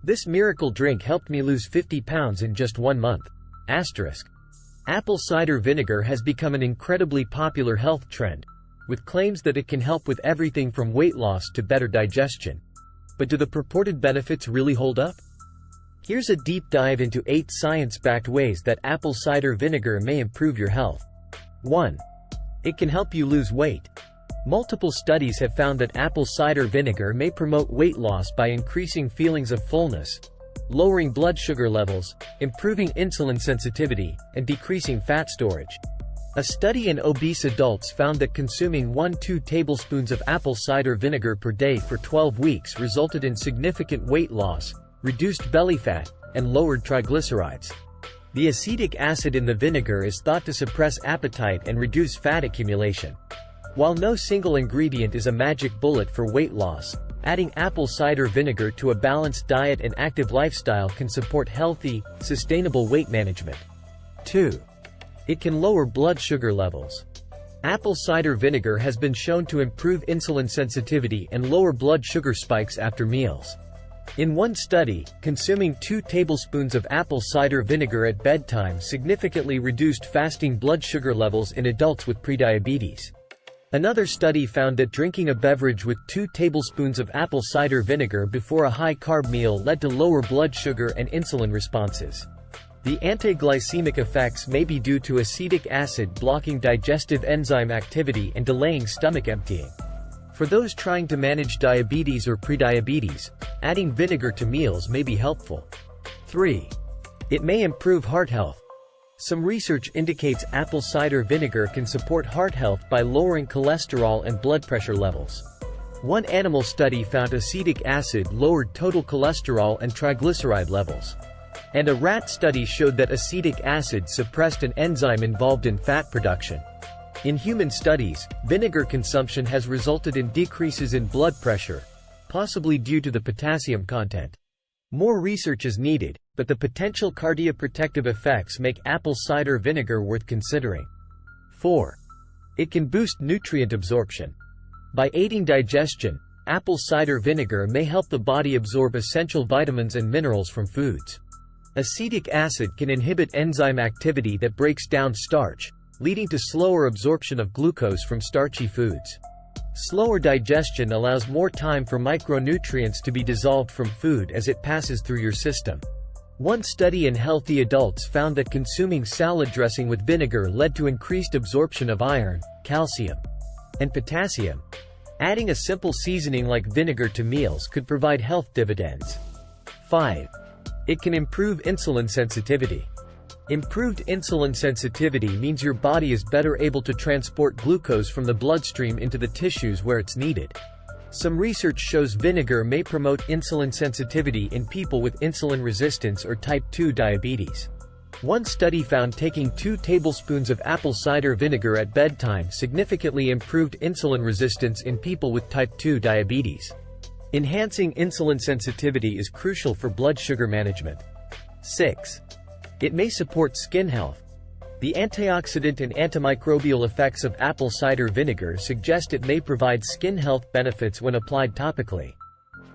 This miracle drink helped me lose 50 pounds in just 1 month. Apple cider vinegar has become an incredibly popular health trend, with claims that it can help with everything from weight loss to better digestion. But do the purported benefits really hold up? Here's a deep dive into 8 science-backed ways that apple cider vinegar may improve your health. 1. It can help you lose weight. Multiple studies have found that apple cider vinegar may promote weight loss by increasing feelings of fullness, lowering blood sugar levels, improving insulin sensitivity, and decreasing fat storage. A study in obese adults found that consuming 1–2 tablespoons of apple cider vinegar per day for 12 weeks resulted in significant weight loss, reduced belly fat, and lowered triglycerides. The acetic acid in the vinegar is thought to suppress appetite and reduce fat accumulation. While no single ingredient is a magic bullet for weight loss, adding apple cider vinegar to a balanced diet and active lifestyle can support healthy, sustainable weight management. 2. It can lower blood sugar levels. Apple cider vinegar has been shown to improve insulin sensitivity and lower blood sugar spikes after meals. In one study, consuming 2 tablespoons of apple cider vinegar at bedtime significantly reduced fasting blood sugar levels in adults with prediabetes. Another study found that drinking a beverage with 2 tablespoons of apple cider vinegar before a high-carb meal led to lower blood sugar and insulin responses. The anti-glycemic effects may be due to acetic acid blocking digestive enzyme activity and delaying stomach emptying. For those trying to manage diabetes or prediabetes, adding vinegar to meals may be helpful. 3. It may improve heart health. Some research indicates apple cider vinegar can support heart health by lowering cholesterol and blood pressure levels. One animal study found acetic acid lowered total cholesterol and triglyceride levels. And a rat study showed that acetic acid suppressed an enzyme involved in fat production. In human studies, vinegar consumption has resulted in decreases in blood pressure, possibly due to the potassium content. More research is needed, but the potential cardioprotective effects make apple cider vinegar worth considering. 4. It can boost nutrient absorption. By aiding digestion, apple cider vinegar may help the body absorb essential vitamins and minerals from foods. Acetic acid can inhibit enzyme activity that breaks down starch, leading to slower absorption of glucose from starchy foods. Slower digestion allows more time for micronutrients to be dissolved from food as it passes through your system. One study in healthy adults found that consuming salad dressing with vinegar led to increased absorption of iron, calcium, and potassium. Adding a simple seasoning like vinegar to meals could provide health dividends. 5. It can improve insulin sensitivity. Improved insulin sensitivity means your body is better able to transport glucose from the bloodstream into the tissues where it's needed. Some research shows vinegar may promote insulin sensitivity in people with insulin resistance or type 2 diabetes. One study found taking 2 tablespoons of apple cider vinegar at bedtime significantly improved insulin resistance in people with type 2 diabetes. Enhancing insulin sensitivity is crucial for blood sugar management. 6. It may support skin health. The antioxidant and antimicrobial effects of apple cider vinegar suggest it may provide skin health benefits when applied topically.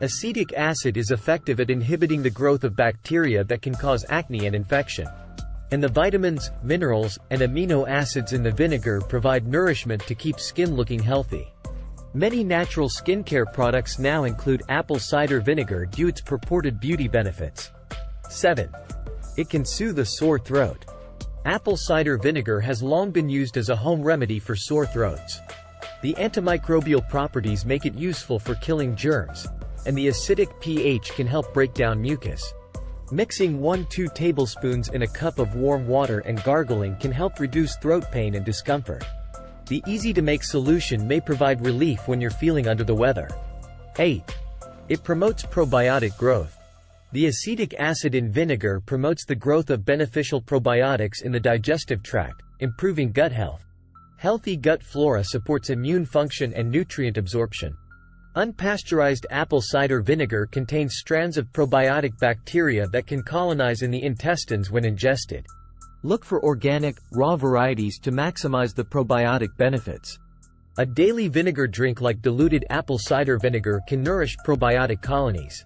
Acetic acid is effective at inhibiting the growth of bacteria that can cause acne and infection. And the vitamins, minerals, and amino acids in the vinegar provide nourishment to keep skin looking healthy. Many natural skincare products now include apple cider vinegar due to its purported beauty benefits. 7. It can soothe a sore throat. Apple cider vinegar has long been used as a home remedy for sore throats. The antimicrobial properties make it useful for killing germs, and the acidic pH can help break down mucus. Mixing 1–2 tablespoons in a cup of warm water and gargling can help reduce throat pain and discomfort. The easy-to-make solution may provide relief when you're feeling under the weather. 8. It promotes probiotic growth. The acetic acid in vinegar promotes the growth of beneficial probiotics in the digestive tract, improving gut health. Healthy gut flora supports immune function and nutrient absorption. Unpasteurized apple cider vinegar contains strands of probiotic bacteria that can colonize in the intestines when ingested. Look for organic, raw varieties to maximize the probiotic benefits. A daily vinegar drink like diluted apple cider vinegar can nourish probiotic colonies.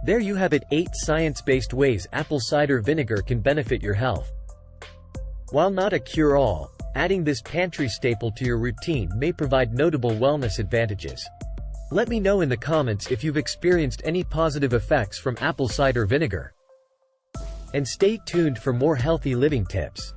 There you have it, 8 science-based ways apple cider vinegar can benefit your health. While not a cure-all, adding this pantry staple to your routine may provide notable wellness advantages. Let me know in the comments if you've experienced any positive effects from apple cider vinegar. And stay tuned for more healthy living tips.